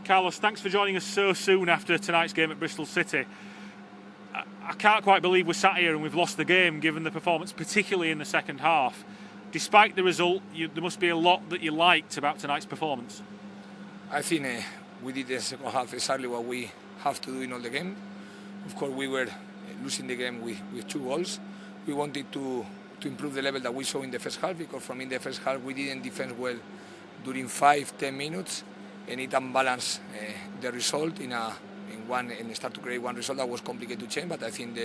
Carlos, thanks for joining us so soon after tonight's game at Bristol City. I can't quite believe we're sat here and we've lost the game given the performance, particularly in the second half. Despite the result, there must be a lot that you liked about tonight's performance. I think we did the second half exactly what we have to do in all the game. Of course, we were losing the game with 2 goals. We wanted to improve the level that we saw in the first half, because from in the first half we didn't defend well during 5-10 minutes, and it unbalanced the result and start to create one result that was complicated to change. But I think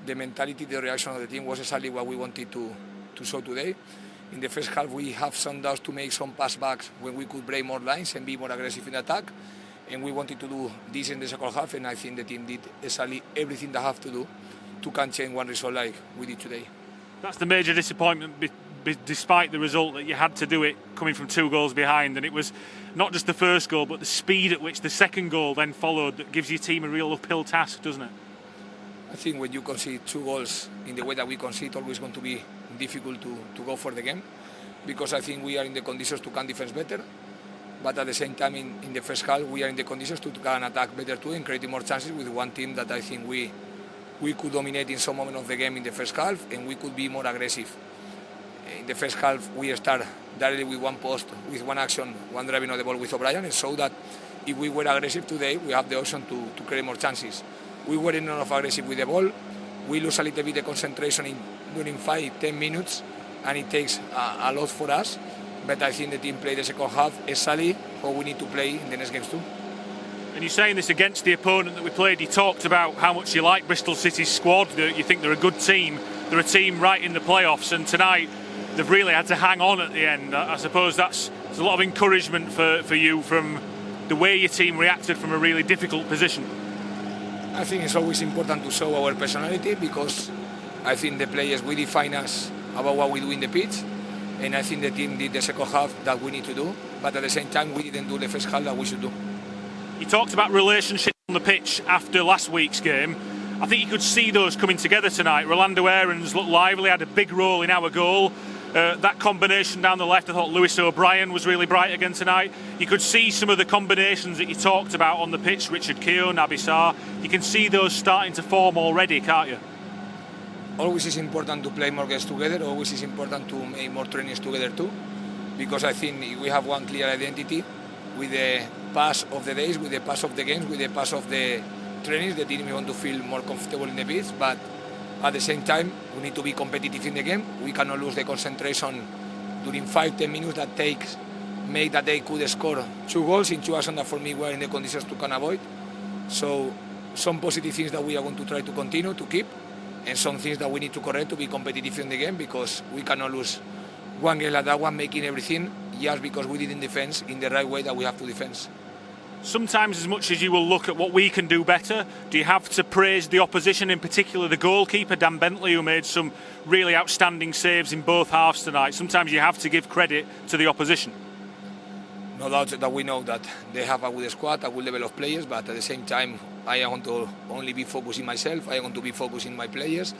the mentality, the reaction of the team was exactly what we wanted to show today. In the first half we have some doubts to make some pass backs when we could break more lines and be more aggressive in attack, and we wanted to do this in the second half, and I think the team did exactly everything they have to do to can change one result like we did today. That's the major disappointment, despite the result, that you had to do it coming from 2 goals behind, and it was not just the first goal but the speed at which the second goal then followed that gives your team a real uphill task, doesn't it? I think when you concede 2 goals in the way that we concede, it's always going to be difficult to go for the game, because I think we are in the conditions to can defend better, but at the same time in the first half we are in the conditions to can attack better too and create more chances with one team that I think we could dominate in some moment of the game in the first half, and we could be more aggressive. In the first half we start directly with 1 post, with 1 action, 1 driving of the ball with O'Brien, and so that if we were aggressive today we have the option to create more chances. We weren't enough aggressive with the ball. We lose a little bit the concentration during 5-10 minutes, and it takes a lot for us, but I think the team played the second half exactly how we need to play in the next games too. And you're saying this against the opponent that we played. You talked about how much you like Bristol City's squad, that you think they're a good team, they're a team right in the playoffs, and tonight they've really had to hang on at the end. I suppose there's a lot of encouragement for you from the way your team reacted from a really difficult position. I think it's always important to show our personality, because I think the players, we define us about what we do in the pitch, and I think the team did the second half that we need to do, but at the same time we didn't do the first half that we should do. You talked about relationships on the pitch after last week's game. I think you could see those coming together tonight. Rolando Aarons looked lively, had a big role in our goal. That combination down the left, I thought Lewis O'Brien was really bright again tonight. You could see some of the combinations that you talked about on the pitch, Richard Keogh, Naby Sarr. You can see those starting to form already, can't you? Always is important to play more games together, always is important to make more trainings together too, because I think we have one clear identity with the pass of the days, with the pass of the games, with the pass of the trainings. The team want to feel more comfortable in the pitch, but at the same time we need to be competitive in the game. We cannot lose the concentration during 5-10 minutes that make that they could score 2 goals in 2 actions that for me were in the conditions to can avoid. So some positive things that we are going to try to continue to keep, and some things that we need to correct to be competitive in the game, because we cannot lose one game like that one, making everything just because we didn't defend in the right way that we have to defend. Sometimes, as much as you will look at what we can do better, do you have to praise the opposition, in particular the goalkeeper, Dan Bentley, who made some really outstanding saves in both halves tonight? Sometimes you have to give credit to the opposition. No doubt that we know that they have a good squad, a good level of players, but at the same time I am going to only be focused in myself. I am going to be focused in my players.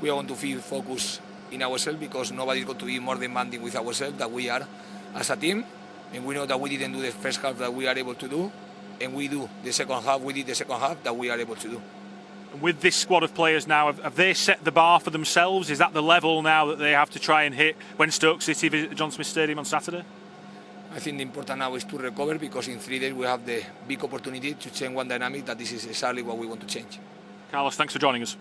We are going to be focused in ourselves, because nobody is going to be more demanding with ourselves than we are as a team, and we know that we didn't do the first half that we are able to do, and we did the second half that we are able to do. And with this squad of players now, have they set the bar for themselves? Is that the level now that they have to try and hit when Stoke City visit the John Smith Stadium on Saturday? I think the important now is to recover, because in 3 days we have the big opportunity to change one dynamic that this is exactly what we want to change. Carlos, thanks for joining us.